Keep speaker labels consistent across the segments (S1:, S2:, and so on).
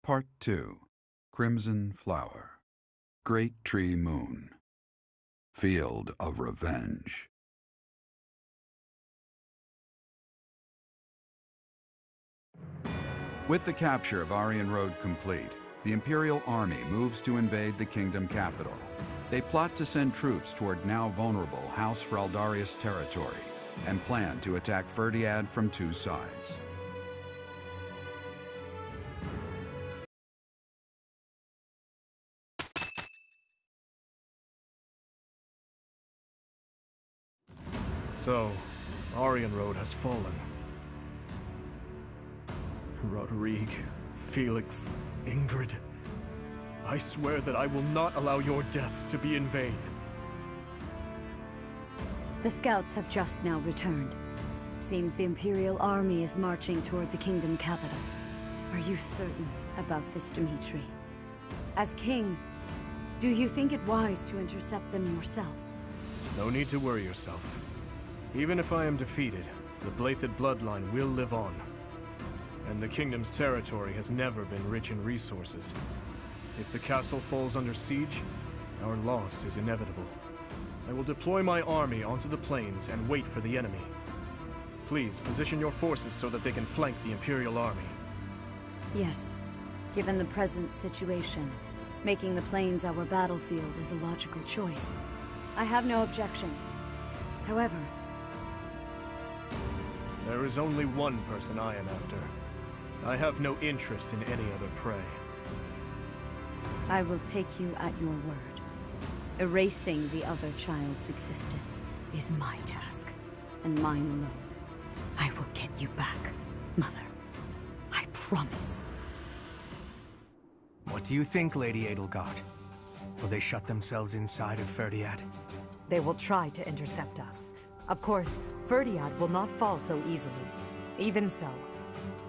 S1: Part 2. Crimson Flower. Great Tree Moon. Field of Revenge. With the capture of Aryan Road complete, the Imperial Army moves to invade the kingdom capital. They plot to send troops toward now vulnerable House Fraldarius territory and plan to attack Fhirdiad from two sides.
S2: So, Aryan Road has fallen. Rodrigue, Felix, Ingrid, I swear that I will not allow your deaths to be in vain.
S3: The scouts have just now returned. Seems the Imperial Army is marching toward the kingdom capital. Are you certain about this, Dimitri? As king, do you think it wise to intercept them yourself?
S2: No need to worry yourself. Even if I am defeated, the Blathed bloodline will live on. And the kingdom's territory has never been rich in resources. If the castle falls under siege, our loss is inevitable. I will deploy my army onto the plains and wait for the enemy. Please, position your forces so that they can flank the Imperial Army.
S3: Yes. Given the present situation, making the plains our battlefield is a logical choice. I have no objection. However,
S2: there is only one person I am after. I have no interest in any other prey.
S3: I will take you at your word. Erasing the other child's existence is my task, and mine alone. I will get you back, Mother. I promise.
S4: What do you think, Lady Edelgard? Will they shut themselves inside of Fhirdiad?
S5: They will try to intercept us. Of course, Fhirdiad will not fall so easily. Even so,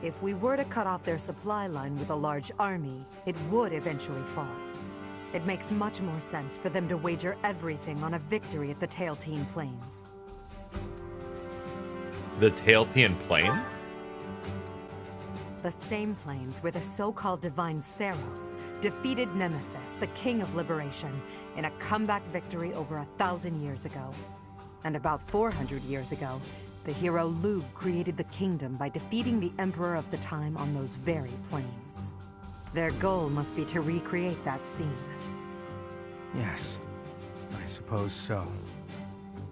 S5: if we were to cut off their supply line with a large army, it would eventually fall. It makes much more sense for them to wager everything on a victory at the Tailtean Plains.
S6: The Tailtean Plains?
S5: The same plains where the so-called divine Seros defeated Nemesis, the King of Liberation, in a comeback victory over 1,000 years ago. And about 400 years ago, the hero Lugh created the kingdom by defeating the Emperor of the time on those very plains. Their goal must be to recreate that scene.
S4: Yes, I suppose so.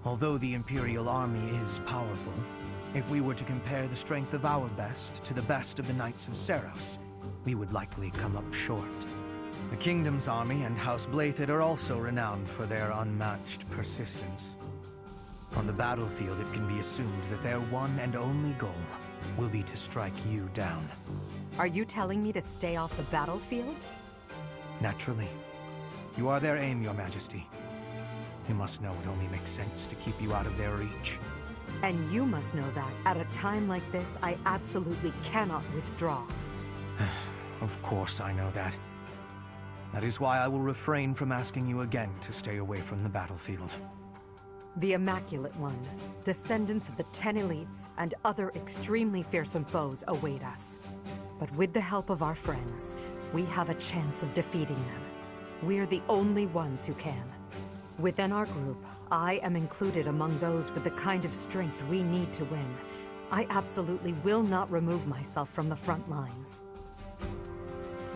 S4: Although the Imperial Army is powerful, if we were to compare the strength of our best to the best of the Knights of Seros, we would likely come up short. The Kingdom's army and House Blathed are also renowned for their unmatched persistence. On the battlefield, it can be assumed that their one and only goal will be to strike you down.
S5: Are you telling me to stay off the battlefield?
S4: Naturally. You are their aim, Your Majesty. You must know it only makes sense to keep you out of their reach.
S5: And you must know that, at a time like this, I absolutely cannot withdraw.
S4: Of course I know that. That is why I will refrain from asking you again to stay away from the battlefield.
S5: The Immaculate One, descendants of the 10 elites, and other extremely fearsome foes await us. But with the help of our friends, we have a chance of defeating them. We're the only ones who can. Within our group, I am included among those with the kind of strength we need to win. I absolutely will not remove myself from the front lines.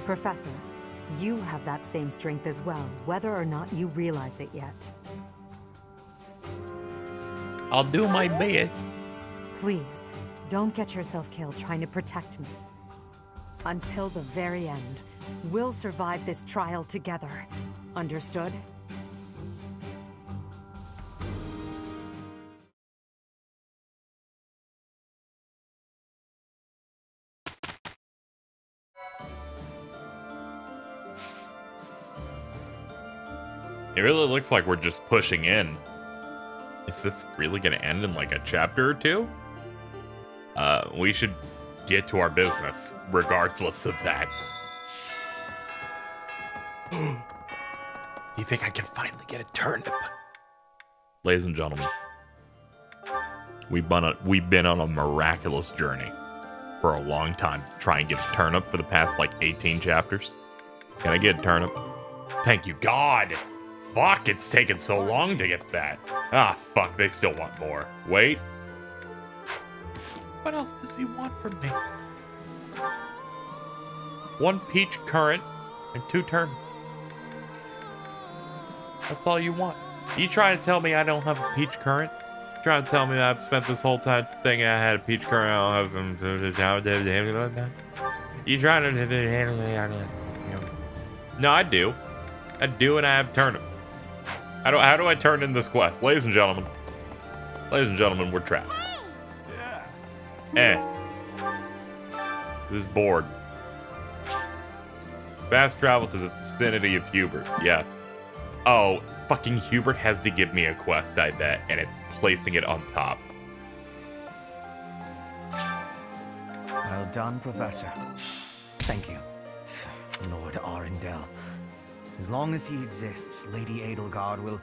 S5: Professor, you have that same strength as well, whether or not you realize it yet.
S6: I'll do my best.
S5: Please, don't get yourself killed trying to protect me. Until the very end, we'll survive this trial together. Understood?
S6: It really looks like we're just pushing in. Is this really going to end in like a chapter or two? We should get to our business, regardless of that. Do you think I can finally get a turnip? Ladies and gentlemen, we've been on a miraculous journey. for a long time to try and get a turnip for the past, like, 18 chapters. Can I get a turnip? Thank you, God! Fuck, it's taken so long to get that. Ah, fuck, they still want more. Wait. What else does he want from me? 1 peach currant and 2 turnips. That's all you want. You trying to tell me I don't have a peach currant? You trying to tell me that I've spent this whole time thinking I had a peach currant? I don't have them. You trying to... No, I do. I do, and I have turnip. How do I turn in this quest? Ladies and gentlemen. Ladies and gentlemen, we're trapped. This board. Fast travel to the vicinity of Hubert. Yes. Oh, fucking Hubert has to give me a quest, I bet, and it's placing it on top.
S4: Well done, Professor. Thank you, Lord Arundel. As long as he exists, Lady Edelgard will...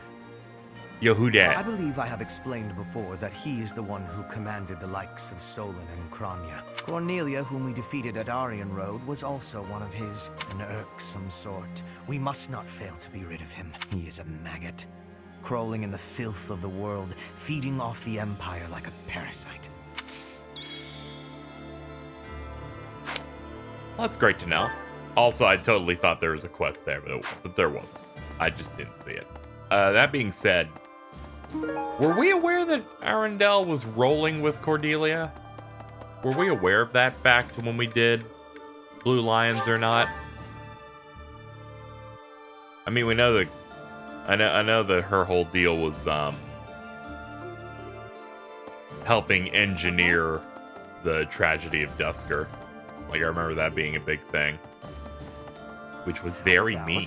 S6: Yo, who dat?
S4: I believe I have explained before that he is the one who commanded the likes of Solon and Crania. Cornelia, whom we defeated at Aryan Road, was also one of his, an irksome sort. We must not fail to be rid of him. He is a maggot, crawling in the filth of the world, feeding off the Empire like a parasite.
S6: Well, that's great to know. Also, I totally thought there was a quest there, but there wasn't. I just didn't see it. That being said, were we aware that Arundel was rolling with Cordelia? Were we aware of that fact when we did Blue Lions or not? I mean, we know that... I know that her whole deal was, helping engineer the tragedy of Dusker. Like, I remember that being a big thing. Which was very mean.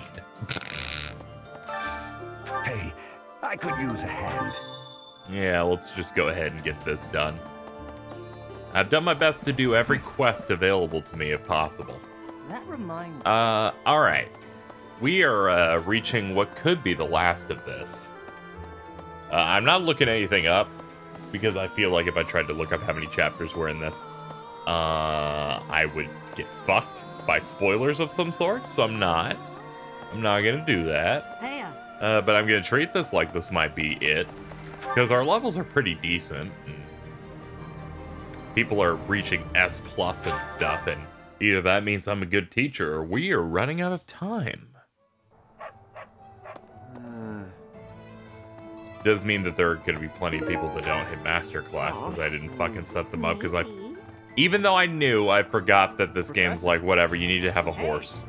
S7: Hey, I could use a hand.
S6: Yeah, let's just go ahead and get this done. I've done my best to do every quest available to me if possible.
S7: That reminds me.
S6: Alright. We are, reaching what could be the last of this. I'm not looking anything up, because I feel like if I tried to look up how many chapters were in this, I would get fucked by spoilers of some sort, so I'm not gonna do that.
S3: Hey,
S6: But I'm gonna treat this like this might be it, because our levels are pretty decent. And people are reaching S+ and stuff, and either that means I'm a good teacher, or we are running out of time. Does mean that there are gonna be plenty of people that don't hit master class because I didn't fucking set them up, because even though I knew, I forgot that this game's like, whatever, you need to have a horse.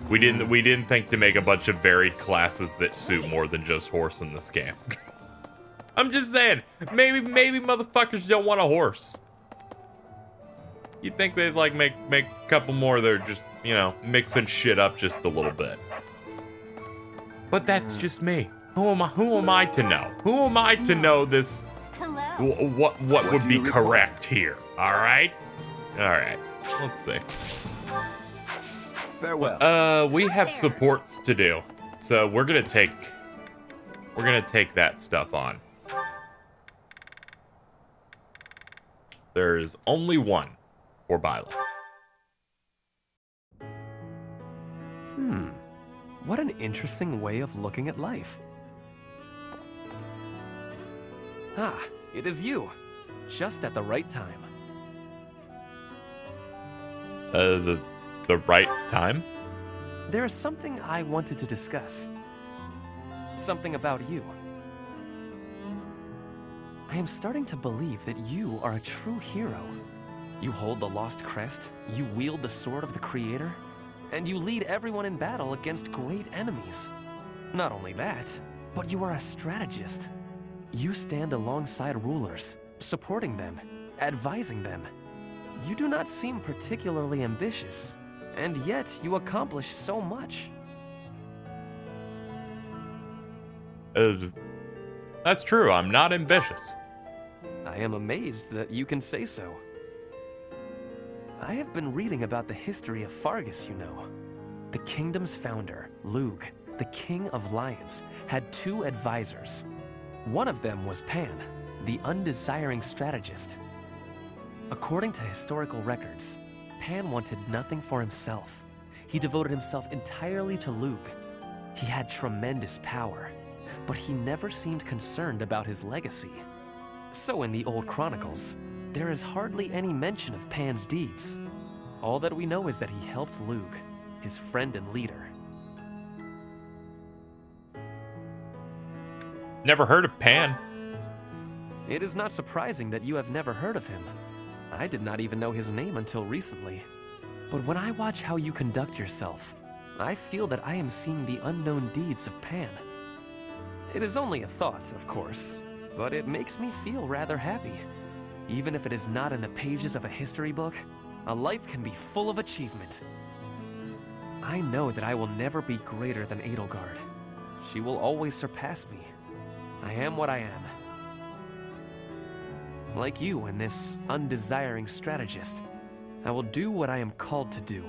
S6: We didn't think to make a bunch of varied classes that suit more than just horse in this game. I'm just saying, maybe motherfuckers don't want a horse. You'd think they'd like make a couple more that are just, you know, mixing shit up just a little bit. But that's just me. Who am I to know? Who am I to know this?
S3: hello.
S6: What would be correct here? All right. Let's see.
S7: Farewell.
S6: We have supports to do, so we're gonna take that stuff on. There's only one for Bila.
S8: What an interesting way of looking at life. Ah, it is you. Just at the right time.
S6: The right time?
S8: There is something I wanted to discuss. Something about you. I am starting to believe that you are a true hero. You hold the Lost Crest, you wield the Sword of the Creator, and you lead everyone in battle against great enemies. Not only that, but you are a strategist. You stand alongside rulers, supporting them, advising them. You do not seem particularly ambitious, and yet you accomplish so much.
S6: That's true, I'm not ambitious.
S8: I am amazed that you can say so. I have been reading about the history of Fargus, you know. The kingdom's founder, Lug, the king of lions, had 2 advisors. One of them was Pan, the undesiring strategist. According to historical records, Pan wanted nothing for himself. He devoted himself entirely to Lugh. He had tremendous power, but he never seemed concerned about his legacy. So in the old chronicles, there is hardly any mention of Pan's deeds. All that we know is that he helped Lugh, his friend and leader.
S6: Never heard of Pan.
S8: It is not surprising that you have never heard of him. I did not even know his name until recently. But when I watch how you conduct yourself, I feel that I am seeing the unknown deeds of Pan. It is only a thought, of course, but it makes me feel rather happy. Even if it is not in the pages of a history book, a life can be full of achievement. I know that I will never be greater than Edelgard. She will always surpass me. I am what I am. Like you and this undesiring strategist, I will do what I am called to do,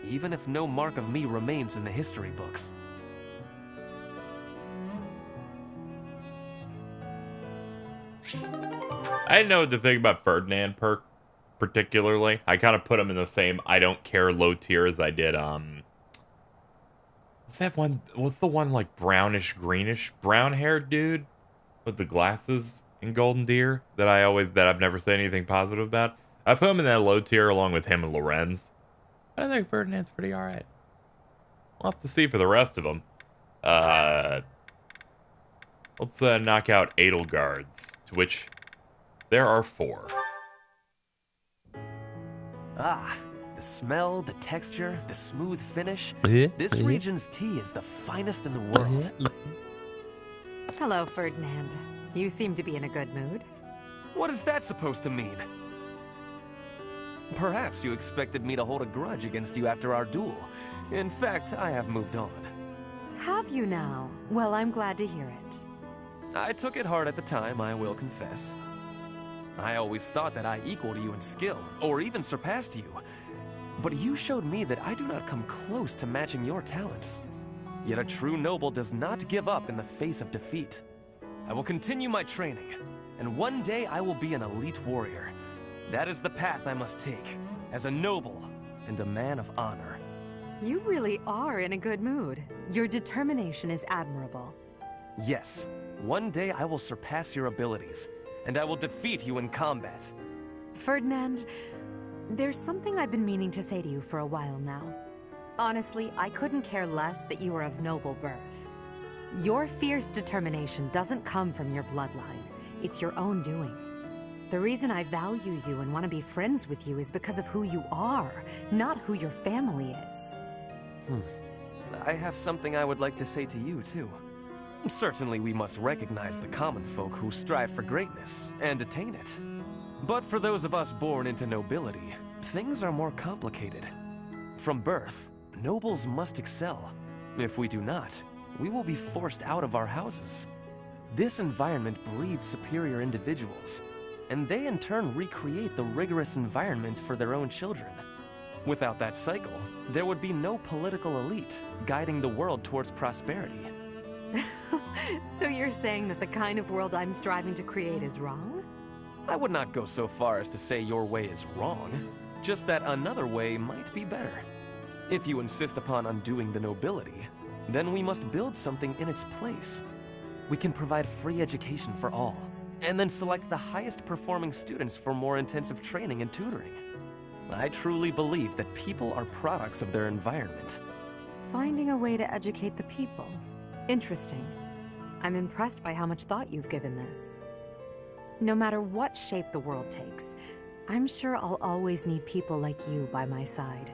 S8: even if no mark of me remains in the history books.
S6: I didn't know what to think about Fhirdiad particularly. I kind of put him in the same I don't care low tier as I did, what's that one? What's the one like brownish, greenish, brown-haired dude with the glasses in Golden Deer that I've never said anything positive about? I put him in that low tier along with him and Lorenz. I think Ferdinand's pretty alright. We'll have to see for the rest of them. Let's knock out Edelgards, to which there are 4.
S8: Ah, the smell, the texture, the smooth finish. This region's tea is the finest in the world.
S5: Hello, Ferdinand. You seem to be in a good mood.
S8: What is that supposed to mean? Perhaps you expected me to hold a grudge against you after our duel. In fact, I have moved on.
S5: Have you now? Well, I'm glad to hear it.
S8: I took it hard at the time, I will confess. I always thought that I equaled you in skill, or even surpassed you. But you showed me that I do not come close to matching your talents. Yet a true noble does not give up in the face of defeat. I will continue my training, and one day I will be an elite warrior. That is the path I must take, as a noble and a man of honor.
S5: You really are in a good mood. Your determination is admirable.
S8: Yes, one day I will surpass your abilities, and I will defeat you in combat.
S5: Ferdinand, there's something I've been meaning to say to you for a while now. Honestly, I couldn't care less that you are of noble birth. Your fierce determination doesn't come from your bloodline. It's your own doing. The reason I value you and want to be friends with you is because of who you are, not who your family is.
S8: I have something I would like to say to you, too. Certainly we must recognize the common folk who strive for greatness and attain it. But for those of us born into nobility, things are more complicated. From birth, nobles must excel. If we do not, we will be forced out of our houses. This environment breeds superior individuals, and they in turn recreate the rigorous environment for their own children. Without that cycle, there would be no political elite guiding the world towards prosperity.
S5: So you're saying that the kind of world I'm striving to create is wrong?
S8: I would not go so far as to say your way is wrong, just that another way might be better. If you insist upon undoing the nobility, then we must build something in its place. We can provide free education for all, and then select the highest performing students for more intensive training and tutoring. I truly believe that people are products of their environment.
S5: Finding a way to educate the people. Interesting. I'm impressed by how much thought you've given this. No matter what shape the world takes, I'm sure I'll always need people like you by my side.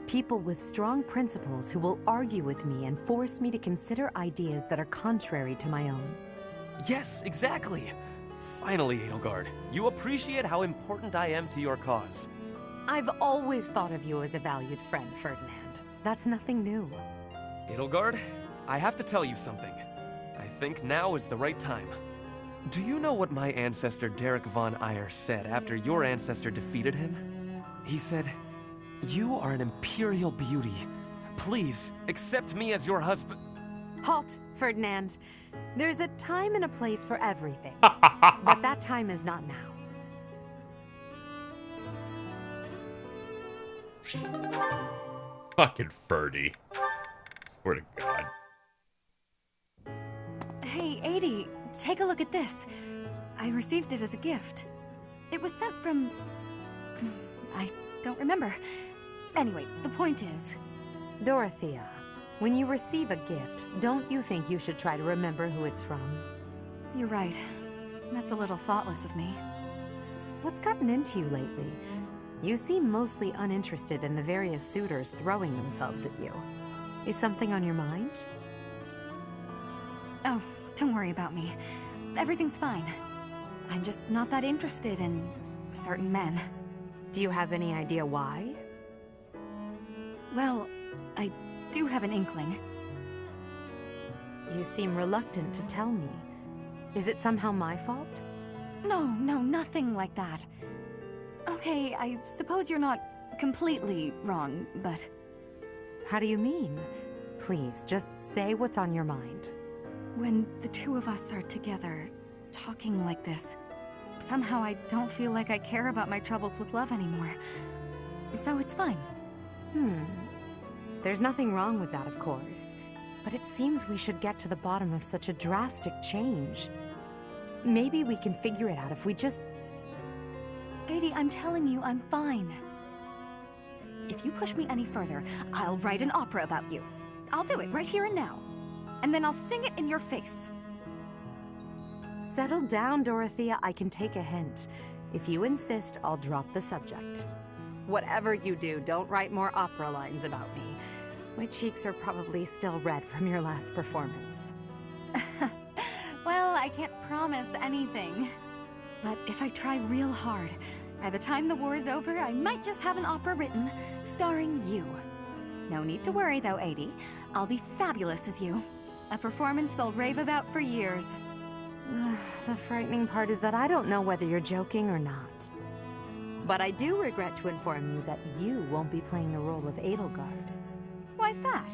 S5: People with strong principles who will argue with me and force me to consider ideas that are contrary to my own.
S8: Yes, exactly! Finally, Edelgard, you appreciate how important I am to your cause.
S5: I've always thought of you as a valued friend, Ferdinand. That's nothing new.
S8: Edelgard, I have to tell you something. I think now is the right time. Do you know what my ancestor Derek von Eyre said after your ancestor defeated him? He said, "You are an imperial beauty. Please, accept me as your husband."
S5: Halt, Ferdinand. There's a time and a place for everything. But that time is not now.
S6: Fucking Ferdy. Swear to God.
S3: Hey, Adie, take a look at this. I received it as a gift. It was sent from... I don't remember. Anyway, the point is...
S5: Dorothea, when you receive a gift, don't you think you should try to remember who it's from?
S3: You're right. That's a little thoughtless of me.
S5: What's gotten into you lately? You seem mostly uninterested in the various suitors throwing themselves at you. Is something on your mind?
S3: Oh, don't worry about me. Everything's fine. I'm just not that interested in certain men.
S5: Do you have any idea why?
S3: Well, I do have an inkling.
S5: You seem reluctant to tell me. Is it somehow my fault?
S3: No, nothing like that. Okay, I suppose you're not completely wrong, but...
S5: How do you mean? Please, just say what's on your mind.
S3: When the two of us are together, talking like this, somehow I don't feel like I care about my troubles with love anymore. So it's fine.
S5: There's nothing wrong with that, of course. But it seems we should get to the bottom of such a drastic change. Maybe we can figure it out if we just...
S3: Adie, I'm telling you, I'm fine. If you push me any further, I'll write an opera about you. I'll do it right here and now. And then I'll sing it in your face.
S5: Settle down, Dorothea. I can take a hint. If you insist, I'll drop the subject. Whatever you do, don't write more opera lines about me. My cheeks are probably still red from your last performance.
S3: Well, I can't promise anything. But if I try real hard, by the time the war is over, I might just have an opera written, starring you. No need to worry though, Adie. I'll be fabulous as you. A performance they'll rave about for years.
S5: The frightening part is that I don't know whether you're joking or not. But I do regret to inform you that you won't be playing the role of Edelgard.
S3: Why's that?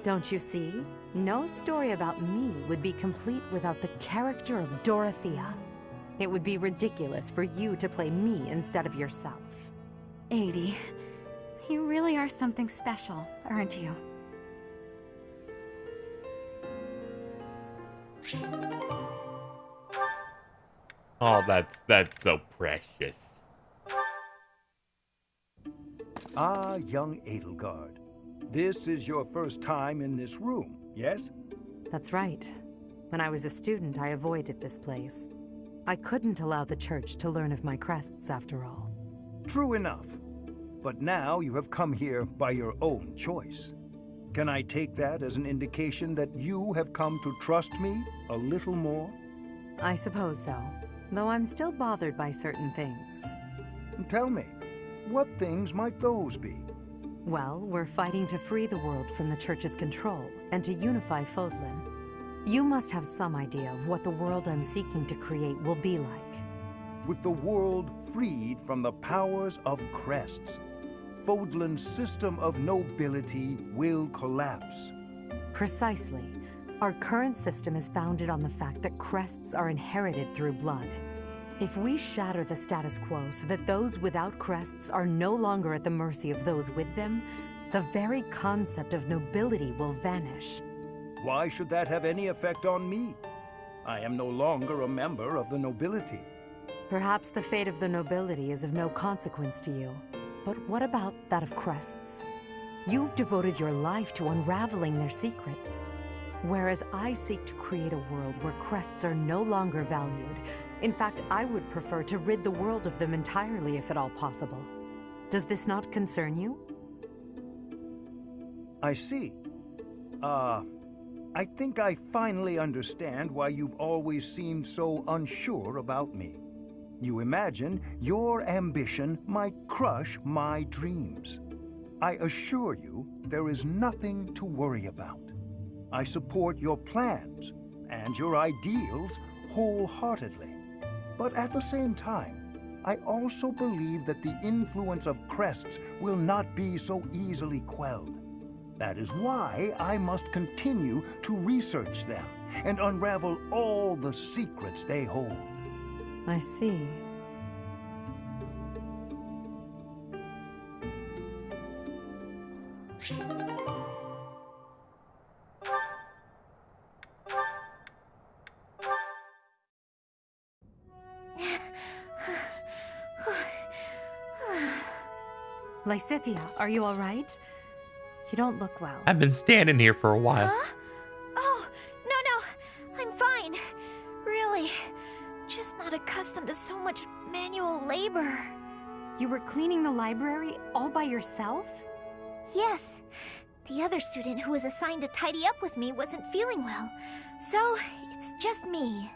S5: Don't you see? No story about me would be complete without the character of Dorothea. It would be ridiculous for you to play me instead of yourself.
S3: Adie, you really are something special, aren't you?
S6: Oh, that's so precious.
S7: Ah, young Edelgard. This is your first time in this room, yes?
S5: That's right. When I was a student, I avoided this place. I couldn't allow the church to learn of my crests, after all.
S7: True enough. But now you have come here by your own choice. Can I take that as an indication that you have come to trust me a little more?
S5: I suppose so, though I'm still bothered by certain things.
S7: Tell me, what things might those be?
S5: Well, we're fighting to free the world from the Church's control and to unify Fodlan. You must have some idea of what the world I'm seeking to create will be like.
S7: With the world freed from the powers of crests, Fodlan's system of nobility will collapse.
S5: Precisely. Our current system is founded on the fact that crests are inherited through blood. If we shatter the status quo so that those without crests are no longer at the mercy of those with them, the very concept of nobility will vanish.
S7: Why should that have any effect on me? I am no longer a member of the nobility.
S5: Perhaps the fate of the nobility is of no consequence to you. But what about that of crests? You've devoted your life to unraveling their secrets. Whereas I seek to create a world where crests are no longer valued. In fact, I would prefer to rid the world of them entirely if at all possible. Does this not concern you?
S7: I see. I think I finally understand why you've always seemed so unsure about me. You imagine your ambition might crush my dreams. I assure you, there is nothing to worry about. I support your plans and your ideals wholeheartedly. But at the same time, I also believe that the influence of crests will not be so easily quelled. That is why I must continue to research them and unravel all the secrets they hold.
S5: I see. Lysithea, are you all right? You don't look well.
S6: I've been standing here for a while.
S9: Huh? Oh, no, I'm fine. Really. Just not accustomed to so much manual labor.
S5: You were cleaning the library all by yourself?
S9: Yes. The other student who was assigned to tidy up with me wasn't feeling well. So, it's just me.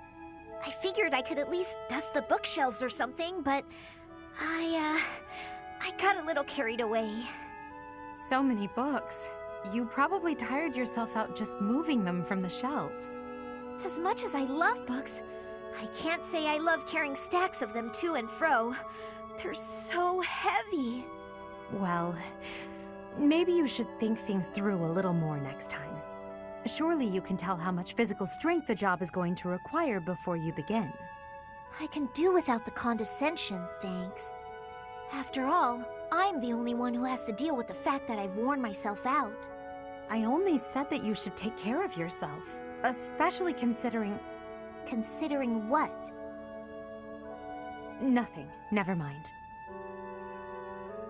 S9: I figured I could at least dust the bookshelves or something, but I got a little carried away.
S5: So many books. You probably tired yourself out just moving them from the shelves.
S9: As much as I love books, I can't say I love carrying stacks of them to and fro. They're so heavy.
S5: Well, maybe you should think things through a little more next time. Surely you can tell how much physical strength the job is going to require before you begin.
S9: I can do without the condescension, thanks. After all, I'm the only one who has to deal with the fact that I've worn myself out.
S5: I only said that you should take care of yourself, especially considering...
S9: Considering what?
S5: Nothing. Never mind.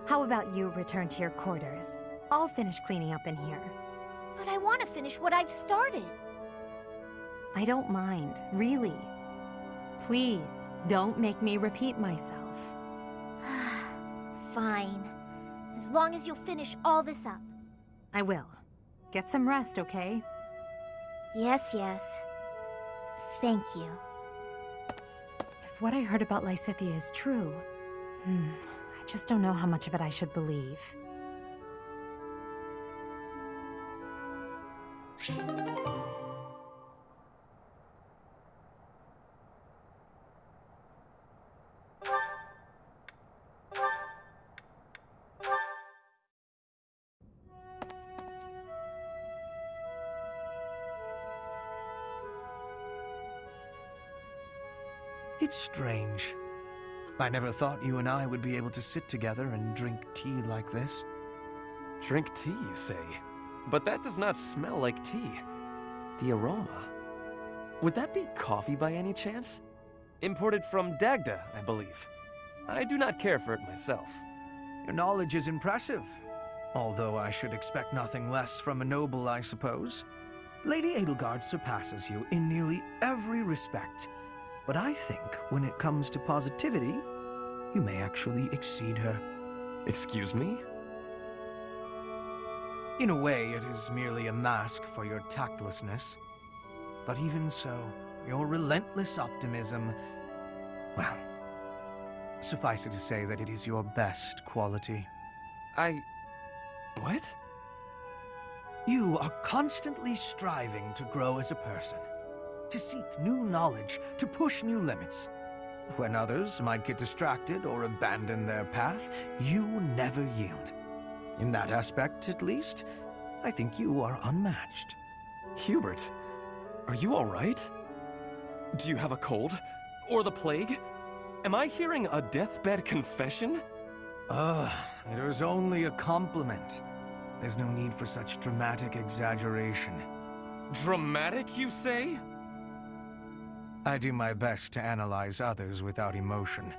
S5: How about you return to your quarters? I'll finish cleaning up in here.
S9: But I want to finish what I've started.
S5: I don't mind, really. Please, don't make me repeat myself.
S9: Fine. As long as you'll finish all this up.
S5: I will. Get some rest, okay?
S9: Yes, yes. Thank you.
S5: If what I heard about Lysithea is true, I just don't know how much of it I should believe.
S4: It's strange. I never thought you and I would be able to sit together and drink tea like this.
S8: Drink tea, you say? But that does not smell like tea. The aroma. Would that be coffee by any chance? Imported from Dagda, I believe. I do not care for it myself.
S4: Your knowledge is impressive. Although I should expect nothing less from a noble, I suppose. Lady Edelgard surpasses you in nearly every respect. But I think when it comes to positivity, you may actually exceed her.
S8: Excuse me?
S4: In a way, it is merely a mask for your tactlessness. But even so, your relentless optimism, well, suffice it to say that it is your best quality.
S8: What?
S4: You are constantly striving to grow as a person, to seek new knowledge, to push new limits. When others might get distracted or abandon their path, you never yield. In that aspect, at least, I think you are unmatched.
S8: Hubert, are you all right? Do you have a cold? Or the plague? Am I hearing a deathbed confession?
S4: It was only a compliment. There's no need for such dramatic exaggeration.
S8: Dramatic, you say?
S4: I do my best to analyze others without emotion.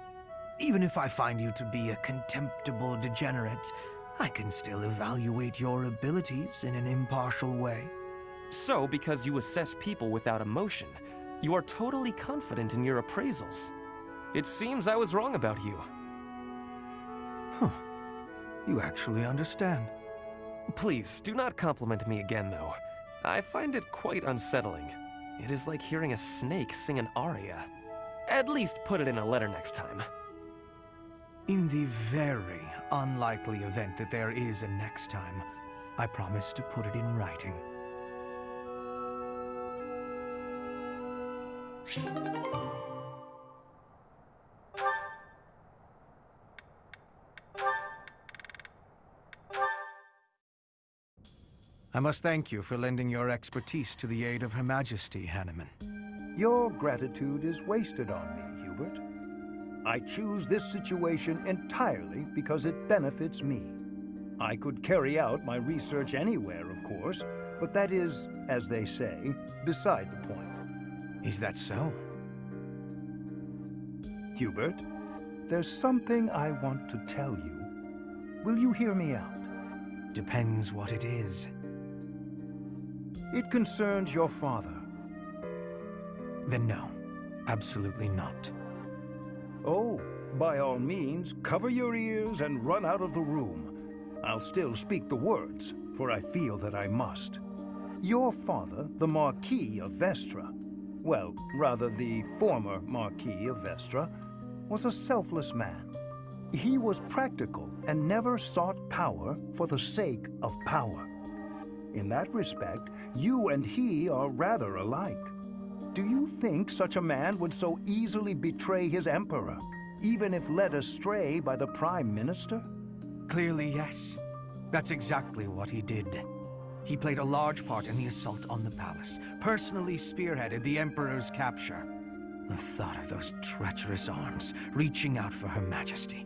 S4: Even if I find you to be a contemptible degenerate, I can still evaluate your abilities in an impartial way.
S8: So, because you assess people without emotion, you are totally confident in your appraisals. It seems I was wrong about you.
S4: Huh. You actually understand.
S8: Please, do not compliment me again, though. I find it quite unsettling. It is like hearing a snake sing an aria. At least put it in a letter next time.
S4: In the very unlikely event that there is a next time, I promise to put it in writing. I must thank you for lending your expertise to the aid of Her Majesty, Hanneman.
S7: Your gratitude is wasted on me, Hubert. I choose this situation entirely because it benefits me. I could carry out my research anywhere, of course, but that is, as they say, beside the point.
S4: Is that so?
S7: Hubert, there's something I want to tell you. Will you hear me out?
S4: Depends what it is.
S7: It concerns your father.
S4: Then no, absolutely not.
S7: Oh, by all means, cover your ears and run out of the room. I'll still speak the words, for I feel that I must. Your father, the Marquis of Vestra, well, rather the former Marquis of Vestra, was a selfless man. He was practical and never sought power for the sake of power. In that respect, you and he are rather alike. Do you think such a man would so easily betray his emperor, even if led astray by the Prime Minister?
S4: Clearly, yes. That's exactly what he did. He played a large part in the assault on the palace, personally spearheaded the Emperor's capture. The thought of those treacherous arms reaching out for Her Majesty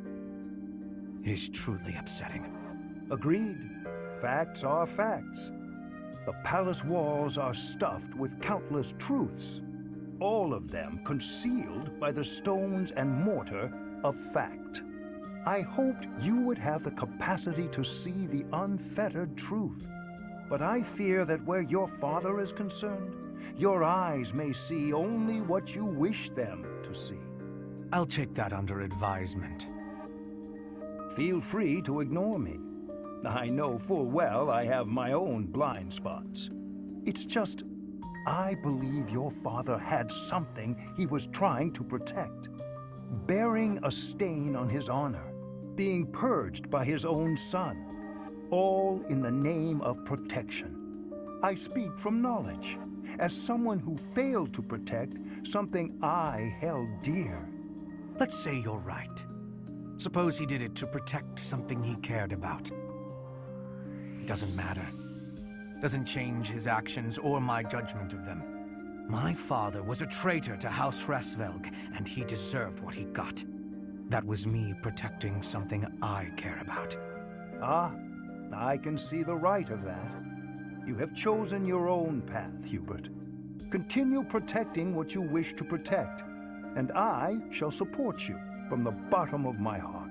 S4: is truly upsetting.
S7: Agreed. Facts are facts. The palace walls are stuffed with countless truths, all of them concealed by the stones and mortar of fact. I hoped you would have the capacity to see the unfettered truth, but I fear that where your father is concerned, your eyes may see only what you wish them to see.
S4: I'll take that under advisement.
S7: Feel free to ignore me. I know full well I have my own blind spots. It's just, I believe your father had something he was trying to protect. Bearing a stain on his honor, being purged by his own son, all in the name of protection. I speak from knowledge, as someone who failed to protect something I held dear.
S4: Let's say you're right. Suppose he did it to protect something he cared about. It doesn't matter. Doesn't change his actions or my judgment of them. My father was a traitor to House Hresvelg, and he deserved what he got. That was me protecting something I care about.
S7: Ah, I can see the right of that. You have chosen your own path, Hubert. Continue protecting what you wish to protect, and I shall support you from the bottom of my heart.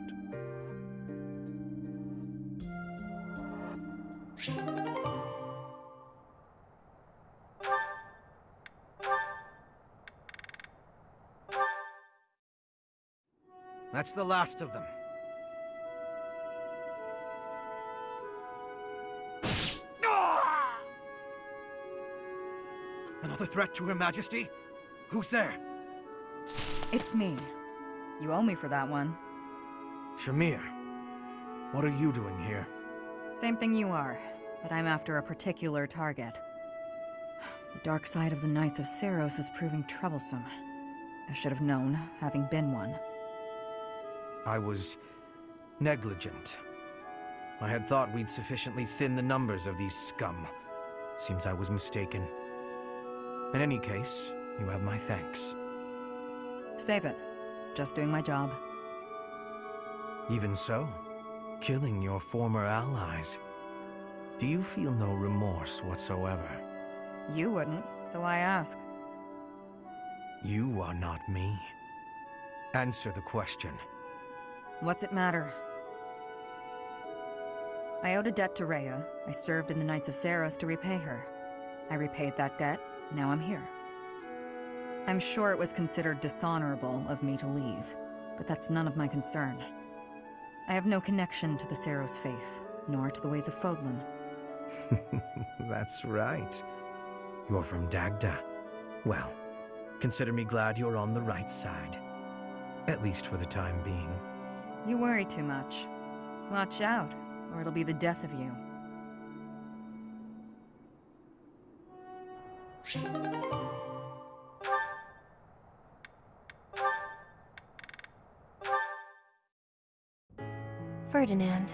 S4: That's the last of them. Another threat to Her Majesty? Who's there?
S10: It's me. You owe me for that one.
S4: Shamir, what are you doing here?
S10: Same thing you are, but I'm after a particular target. The dark side of the Knights of Seiros is proving troublesome. I should have known, having been one.
S4: I was negligent. I had thought we'd sufficiently thin the numbers of these scum. Seems I was mistaken. In any case, you have my thanks.
S10: Save it. Just doing my job.
S4: Even so, killing your former allies. Do you feel no remorse whatsoever?
S10: You wouldn't, so I ask.
S4: You are not me. Answer the question.
S10: What's it matter? I owed a debt to Rhea. I served in the Knights of Seiros to repay her. I repaid that debt, now I'm here. I'm sure it was considered dishonorable of me to leave, but that's none of my concern. I have no connection to the Seiros faith, nor to the ways of Fodlan.
S4: That's right. You're from Dagda. Well, consider me glad you're on the right side. At least for the time being.
S10: You worry too much. Watch out, or it'll be the death of you.
S9: Ferdinand.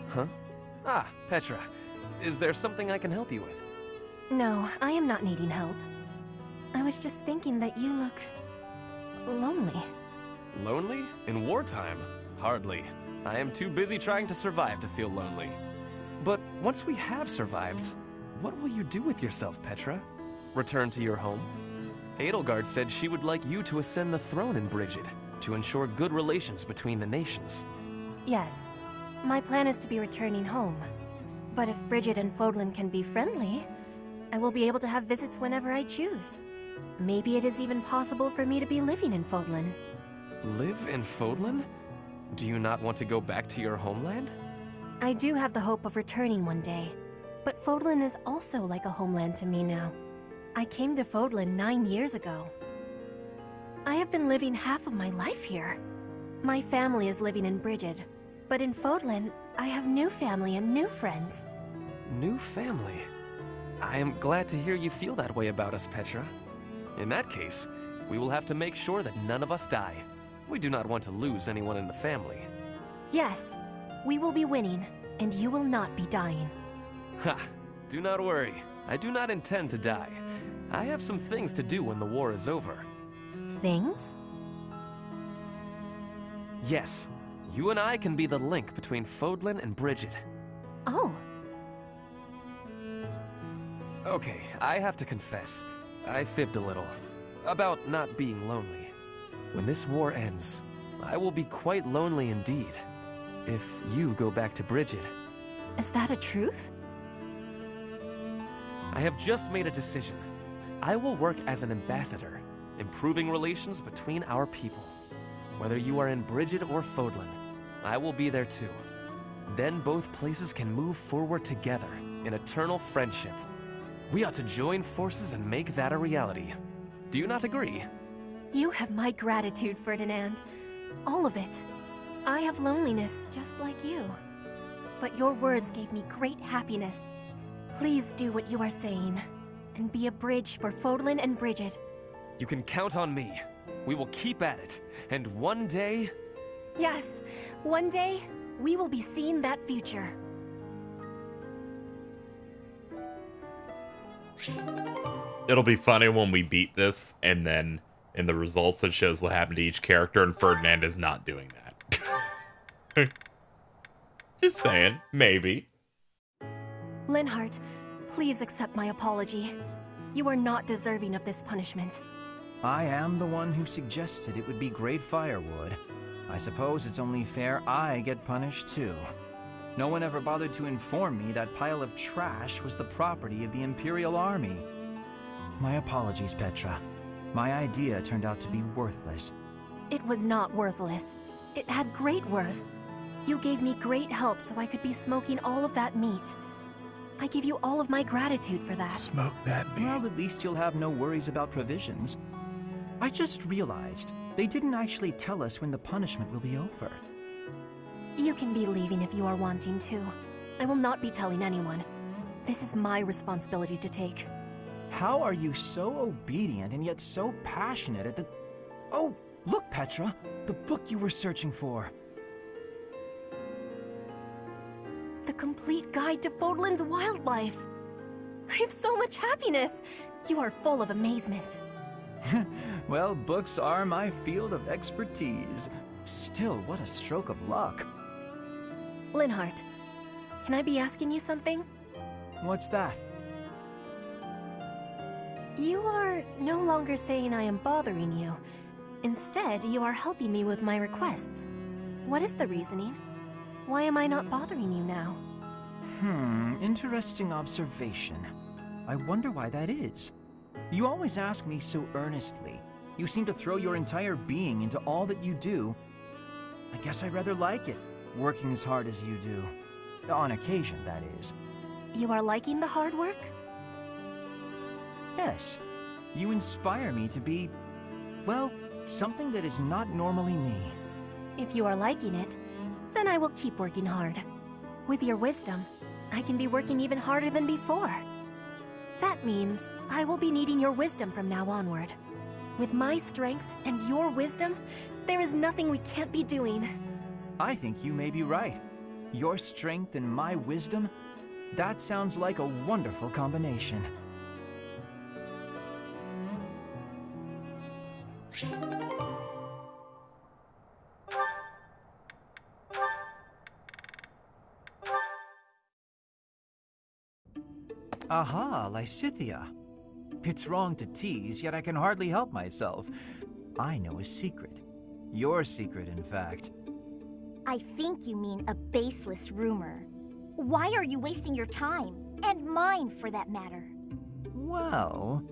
S8: Huh? Ah, Petra. Is there something I can help you with?
S9: No, I am not needing help. I was just thinking that you look... lonely.
S8: Lonely? In wartime? Hardly. I am too busy trying to survive to feel lonely. But once we have survived, what will you do with yourself, Petra? Return to your home? Edelgard said she would like you to ascend the throne in Brigid, to ensure good relations between the nations.
S11: Yes. My plan is to be returning home. But if Brigid and Fodlan can be friendly, I will be able to have visits whenever I choose. Maybe it is even possible for me to be living in Fodlan.
S8: Live in Fodlan? Do you not want to go back to your homeland?
S11: I do have the hope of returning one day, but Fodlan is also like a homeland to me now. I came to Fodlan 9 years ago. I have been living half of my life here. My family is living in Brigid, but in Fodlan, I have new family and new friends.
S8: New family? I am glad to hear you feel that way about us, Petra. In that case, we will have to make sure that none of us die. We do not want to lose anyone in the family.
S11: Yes, we will be winning, and you will not be dying.
S8: Ha! Do not worry. I do not intend to die. I have some things to do when the war is over.
S11: Things?
S8: Yes. You and I can be the link between Fodlan and Brigid.
S11: Oh.
S8: Okay, I have to confess. I fibbed a little. About not being lonely. When this war ends, I will be quite lonely indeed. If you go back to Brigid.
S11: Is that a truth?
S8: I have just made a decision. I will work as an ambassador, improving relations between our people. Whether you are in Brigid or Fodlan, I will be there too. Then both places can move forward together in eternal friendship. We ought to join forces and make that a reality. Do you not agree?
S11: You have my gratitude, Ferdinand. All of it. I have loneliness just like you. But your words gave me great happiness. Please do what you are saying, and be a bridge for Fodlan and Brigid.
S8: You can count on me. We will keep at it, and one day...
S11: Yes, one day, we will be seeing that future.
S6: It'll be funny when we beat this, and then in the results it shows what happened to each character, and Ferdinand is not doing that. Just saying, maybe.
S11: Linhardt, please accept my apology. You are not deserving of this punishment.
S4: I am the one who suggested it would be great firewood. I suppose it's only fair I get punished too. No one ever bothered to inform me that pile of trash was the property of the Imperial Army. My apologies, Petra. My idea turned out to be worthless.
S11: It was not worthless. It had great worth. You gave me great help so I could be smoking all of that meat. I give you all of my gratitude for that.
S2: Smoke that meat.
S4: Well, at least you'll have no worries about provisions. I just realized they didn't actually tell us when the punishment will be over.
S11: You can be leaving if you are wanting to. I will not be telling anyone. This is my responsibility to take.
S4: How are you so obedient and yet so passionate at the... Oh, look, Petra! The book you were searching for.
S11: The complete guide to Fodlan's wildlife. I have so much happiness. You are full of amazement.
S4: Well, books are my field of expertise. Still, what a stroke of luck.
S11: Linhardt, can I be asking you something?
S4: What's that?
S11: You are no longer saying I am bothering you. Instead, you are helping me with my requests. What is the reasoning? Why am I not bothering you now?
S4: Interesting observation. I wonder why that is. You always ask me so earnestly. You seem to throw your entire being into all that you do. I guess I rather like it, working as hard as you do. On occasion, that is.
S11: You are liking the hard work?
S4: Yes. You inspire me to be, well, something that is not normally me.
S11: If you are liking it, then I will keep working hard. With your wisdom, I can be working even harder than before. That means I will be needing your wisdom from now onward. With my strength and your wisdom, there is nothing we can't be doing.
S4: I think you may be right. Your strength and my wisdom? That sounds like a wonderful combination. Aha, Lysithea. It's wrong to tease, yet I can hardly help myself. I know a secret. Your secret, in fact.
S9: I think you mean a baseless rumor. Why are you wasting your time? And mine, for that matter.
S4: Well...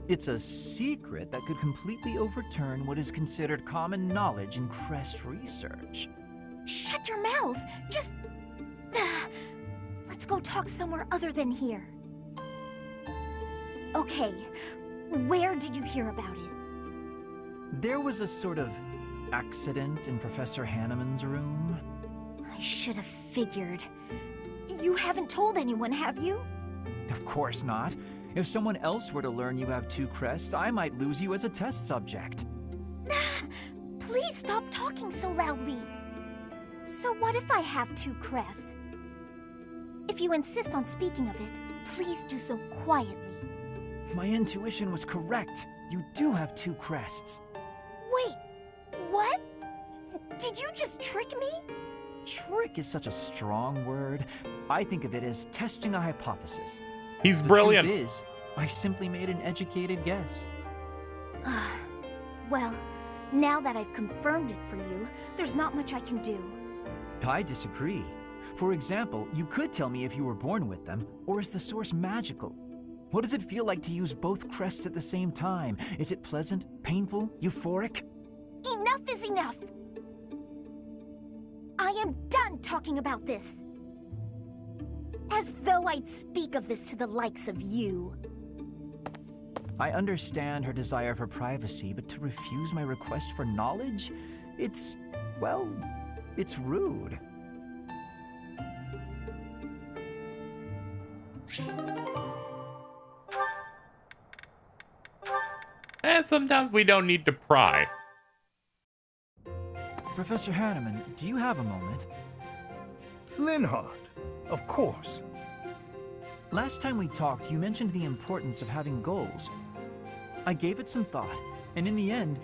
S4: it's a secret that could completely overturn what is considered common knowledge in crest research.
S9: Shut your mouth! Just... let's go talk somewhere other than here. Okay, where did you hear about it?
S4: There was a sort of accident in Professor Hanneman's room.
S9: I should have figured. You haven't told anyone, have you?
S4: Of course not. If someone else were to learn you have 2 crests, I might lose you as a test subject.
S9: Please stop talking so loudly. So what if I have 2 crests? If you insist on speaking of it, please do so quietly.
S4: My intuition was correct. You do have 2 crests.
S9: Wait, what? Did you just trick me?
S4: Trick is such a strong word. I think of it as testing a hypothesis.
S6: He's brilliant.
S4: The truth is, I simply made an educated guess.
S9: Well, now that I've confirmed it for you, there's not much I can do.
S4: I disagree. For example, you could tell me if you were born with them, or is the source magical? What does it feel like to use both crests at the same time? Is it pleasant, painful, euphoric?
S9: Enough is enough! I am done talking about this. As though I'd speak of this to the likes of you.
S4: I understand her desire for privacy, but to refuse my request for knowledge? It's, well, it's rude.
S6: And sometimes we don't need to pry.
S4: Professor Hanneman, do you have a moment?
S7: Linhardt, of course.
S4: Last time we talked, you mentioned the importance of having goals. I gave it some thought, and in the end,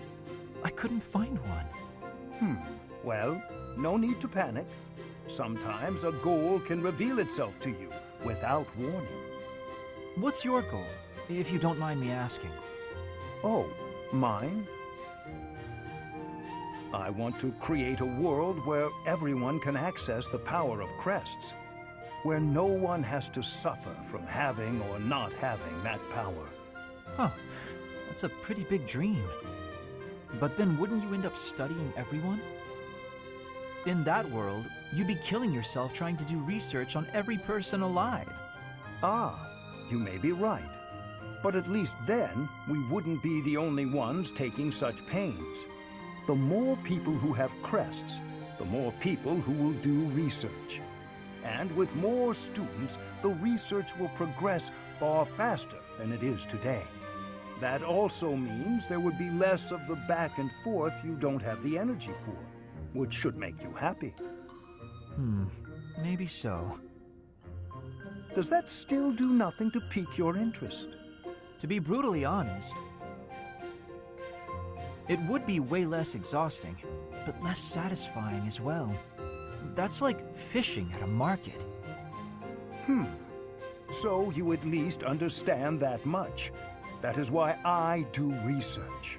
S4: I couldn't find one.
S7: Well, no need to panic. Sometimes a goal can reveal itself to you without warning.
S4: What's your goal, if you don't mind me asking?
S7: Oh, mine? I want to create a world where everyone can access the power of crests, where no one has to suffer from having or not having that power.
S4: Huh, that's a pretty big dream. But then wouldn't you end up studying everyone? In that world, you'd be killing yourself trying to do research on every person alive.
S7: Ah, you may be right. But at least then, we wouldn't be the only ones taking such pains. The more people who have crests, the more people who will do research. And with more students, the research will progress far faster than it is today. That also means there would be less of the back and forth you don't have the energy for, which should make you happy.
S4: Maybe so.
S7: Does that still do nothing to pique your interest?
S4: To be brutally honest, it would be way less exhausting, but less satisfying as well. That's like fishing at a market.
S7: So you at least understand that much. That is why I do research.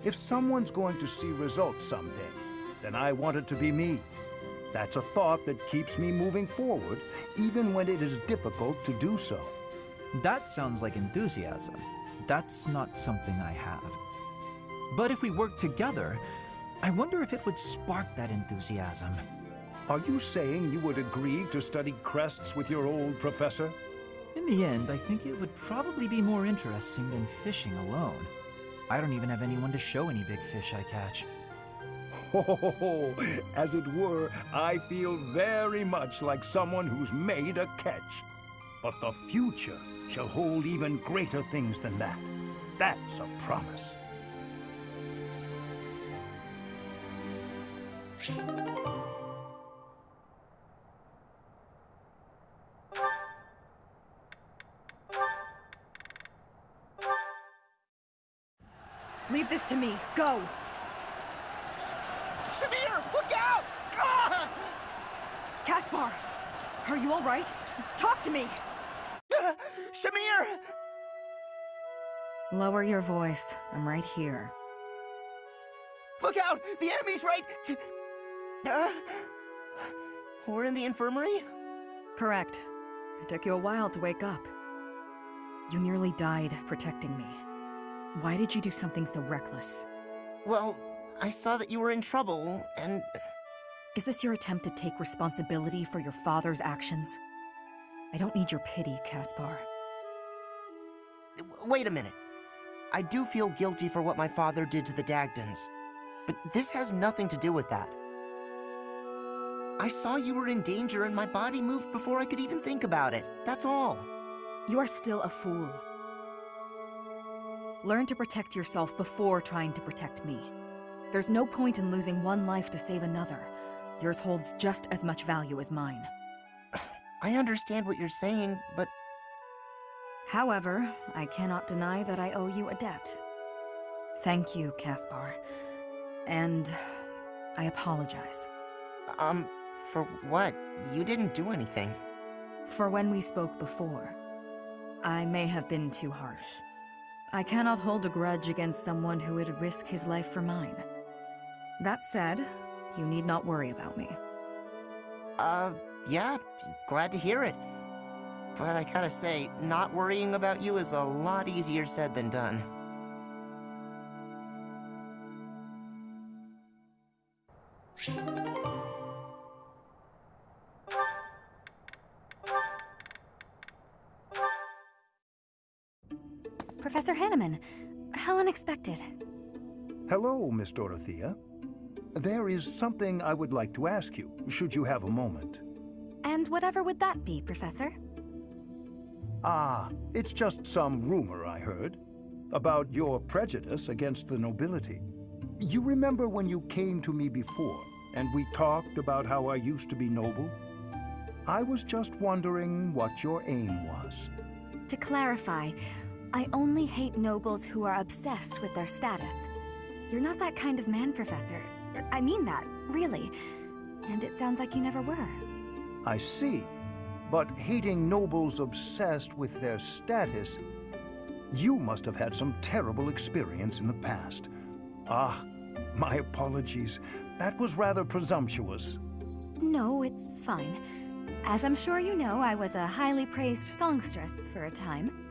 S7: If someone's going to see results someday, then I want it to be me. That's a thought that keeps me moving forward, even when it is difficult to do so.
S4: That sounds like enthusiasm. That's not something I have. But if we work together, I wonder if it would spark that enthusiasm.
S7: Are you saying you would agree to study crests with your old professor?
S4: In the end, I think it would probably be more interesting than fishing alone. I don't even have anyone to show any big fish I catch.
S7: Oh, as it were, I feel very much like someone who's made a catch. But the future shall hold even greater things than that. That's a promise.
S5: Leave this to me. Go!
S12: Shamir, look out! Ah!
S5: Caspar!
S10: Are you all right? Talk to me!
S4: Shamir!
S10: Lower your voice. I'm right here.
S4: Look out! The enemy's right... We're in the infirmary?
S10: Correct. It took you a while to wake up. You nearly died protecting me. Why did you do something so reckless?
S4: Well, I saw that you were in trouble, and...
S10: Is this your attempt to take responsibility for your father's actions? I don't need your pity, Caspar.
S12: Wait a minute. I do feel guilty for what my father did to the Dagdans, but this has nothing to do with that. I saw you were in danger and my body moved before I could even think about it. That's all.
S10: You are still a fool. Learn to protect yourself before trying to protect me. There's no point in losing one life to save another. Yours holds just as much value as mine.
S12: I understand what you're saying, but...
S10: However, I cannot deny that I owe you a debt. Thank you, Caspar. And I apologize.
S12: For what? You didn't do anything.
S10: For when we spoke before. I may have been too harsh. I cannot hold a grudge against someone who would risk his life for mine. That said, you need not worry about me.
S12: Yeah, glad to hear it. But I gotta say, not worrying about you is a lot easier said than done.
S11: Professor Hanneman, how unexpected.
S7: Hello, Miss Dorothea. There is something I would like to ask you, should you have a moment.
S11: And whatever would that be, Professor?
S7: Ah, it's just some rumor I heard about your prejudice against the nobility. You remember when you came to me before, and we talked about how I used to be noble? I was just wondering what your aim was.
S11: To clarify, I only hate nobles who are obsessed with their status. You're not that kind of man, Professor. I mean that, really. And it sounds like you never were.
S7: I see. But hating nobles obsessed with their status, you must have had some terrible experience in the past. Ah, my apologies. That was rather presumptuous.
S11: No, it's fine. As I'm sure you know, I was a highly praised songstress for a time.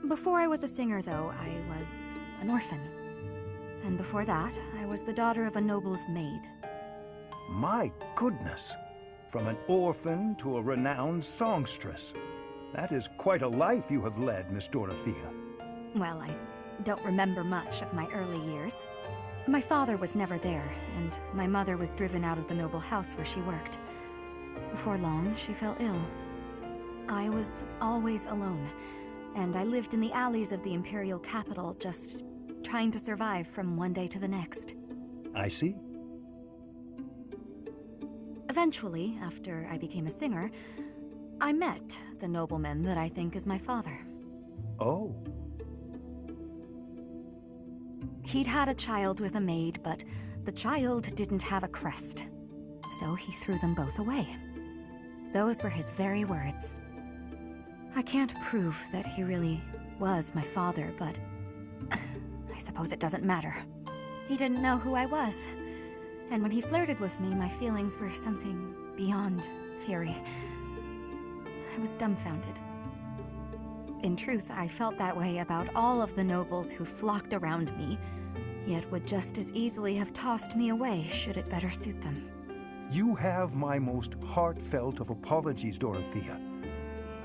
S11: Before I was a singer, though, I was an orphan. And before that, I was the daughter of a noble's maid.
S7: My goodness! From an orphan to a renowned songstress. That is quite a life you have led, Miss Dorothea.
S11: Well, I don't remember much of my early years. My father was never there, and my mother was driven out of the noble house where she worked. Before long, she fell ill. I was always alone, and I lived in the alleys of the imperial capital, just trying to survive from one day to the next.
S7: I see.
S11: Eventually, after I became a singer, I met the nobleman that I think is my father.
S7: Oh.
S11: He'd had a child with a maid, but the child didn't have a crest. So he threw them both away. Those were his very words. I can't prove that he really was my father, but I suppose it doesn't matter. He didn't know who I was. And when he flirted with me, my feelings were something beyond fury. I was dumbfounded. In truth, I felt that way about all of the nobles who flocked around me, yet would just as easily have tossed me away should it better suit them.
S7: You have my most heartfelt of apologies, Dorothea.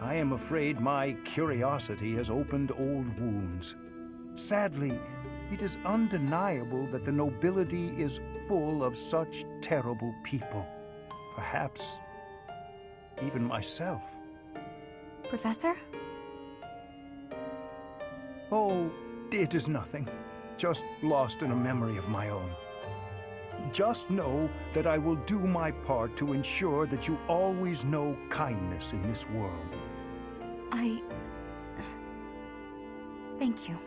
S7: I am afraid my curiosity has opened old wounds. Sadly, it is undeniable that the nobility is full of such terrible people. Perhaps even myself.
S11: Professor?
S7: Oh, it is nothing. Just lost in a memory of my own. Just know that I will do my part to ensure that you always know kindness in this world.
S11: Thank you.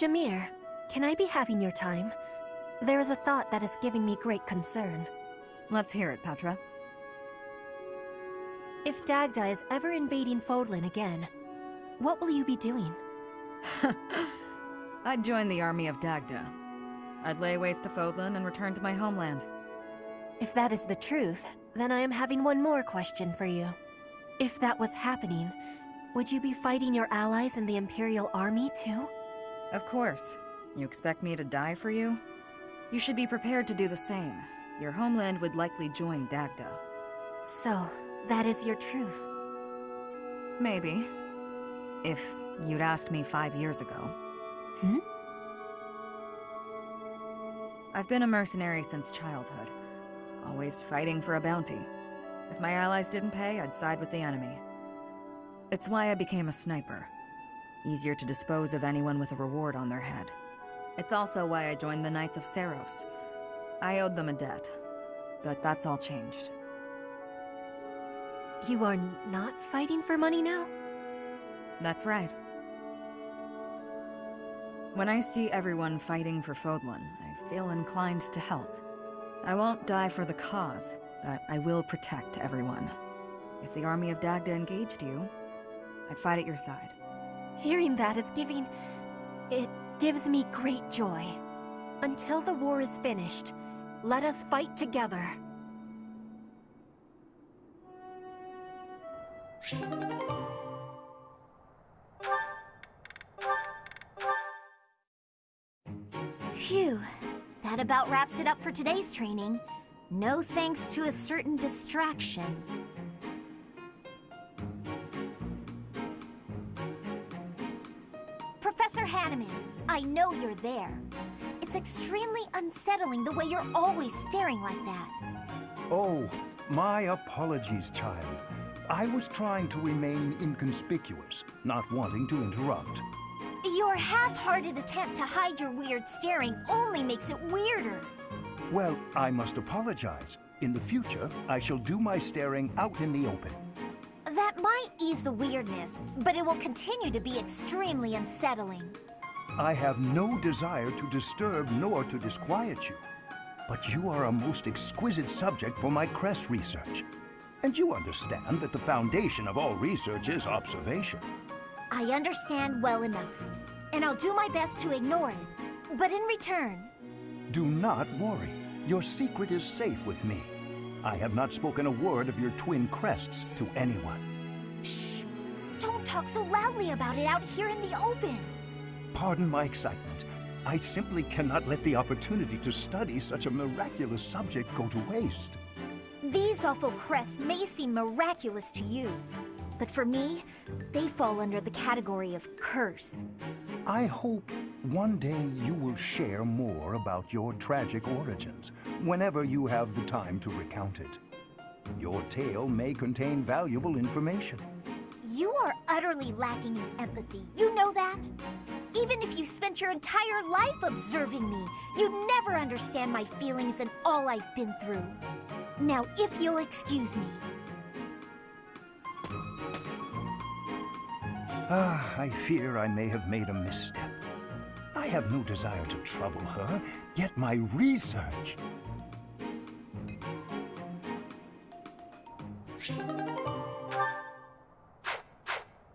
S11: Shamir, can I be having your time? There is a thought that is giving me great concern.
S10: Let's hear it, Petra.
S11: If Dagda is ever invading Fodlan again, what will you be doing?
S10: I'd join the army of Dagda. I'd lay waste to Fodlan and return to my homeland.
S11: If that is the truth, then I am having one more question for you. If that was happening, would you be fighting your allies in the Imperial Army too?
S10: Of course. You expect me to die for you? You should be prepared to do the same. Your homeland would likely join Dagda.
S11: So, that is your truth?
S10: Maybe. If you'd asked me 5 years ago. I've been a mercenary since childhood. Always fighting for a bounty. If my allies didn't pay, I'd side with the enemy. It's why I became a sniper. Easier to dispose of anyone with a reward on their head. It's also why I joined the Knights of Seiros. I owed them a debt, but that's all changed.
S11: You are not fighting for money now?
S10: That's right. When I see everyone fighting for Fodlan, I feel inclined to help. I won't die for the cause, but I will protect everyone. If the army of Dagda engaged you, I'd fight at your side.
S11: Hearing that is it gives me great joy. Until the war is finished, let us fight together.
S9: Phew. That about wraps it up for today's training. No thanks to a certain distraction. Professor Hanneman, I know you're there. It's extremely unsettling the way you're always staring like that.
S7: Oh, my apologies, child. I was trying to remain inconspicuous, not wanting to interrupt.
S9: Your half-hearted attempt to hide your weird staring only makes it weirder.
S7: Well, I must apologize. In the future, I shall do my staring out in the open.
S9: That might ease the weirdness, but it will continue to be extremely unsettling.
S7: I have no desire to disturb nor to disquiet you. But you are a most exquisite subject for my crest research. And you understand that the foundation of all research is observation.
S9: I understand well enough, and I'll do my best to ignore it. But in return...
S7: Do not worry. Your secret is safe with me. I have not spoken a word of your twin crests to anyone.
S9: Shh! Don't talk so loudly about it out here in the open!
S7: Pardon my excitement. I simply cannot let the opportunity to study such a miraculous subject go to waste.
S9: These awful crests may seem miraculous to you, but for me, they fall under the category of curse.
S7: I hope one day you will share more about your tragic origins, whenever you have the time to recount it. Your tale may contain valuable information.
S9: You are utterly lacking in empathy, you know that? Even if you spent your entire life observing me, you'd never understand my feelings and all I've been through. Now, if you'll excuse me.
S7: I fear I may have made a misstep. I have no desire to trouble her, yet my research...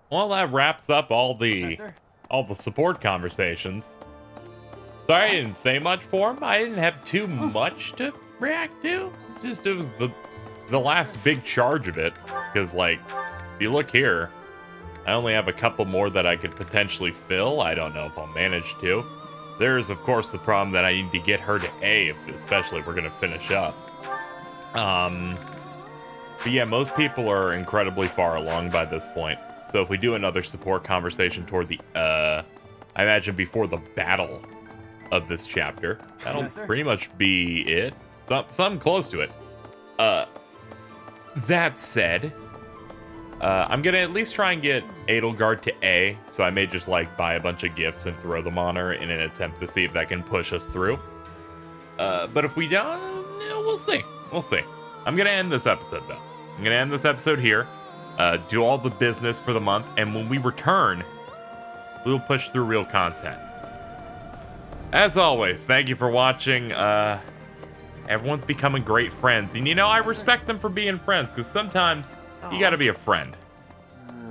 S6: Well, that wraps up all the support conversations. Sorry I didn't say much for him. I didn't have too much to react to. It was the last big charge of it. Because, like, if you look here, I only have a couple more that I could potentially fill. I don't know if I'll manage to. There's, of course, the problem that I need to get her to A, especially if we're going to finish up. But yeah, most people are incredibly far along by this point. So if we do another support conversation toward the, I imagine before the battle of this chapter, that'll pretty much be it. Something close to it. That said, I'm gonna at least try and get Edelgard to A, so I may just like buy a bunch of gifts and throw them on her in an attempt to see if that can push us through. But if we don't, we'll see. We'll see. I'm gonna end this episode though. I'm gonna end this episode here. Do all the business for the month, and when we return, we'll push through real content. As always, thank you for watching. Everyone's becoming great friends. And you know, I respect them for being friends, because sometimes you gotta be a friend.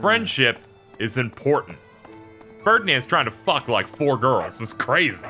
S6: Friendship is important. Ferdinand's trying to fuck like 4 girls. It's crazy.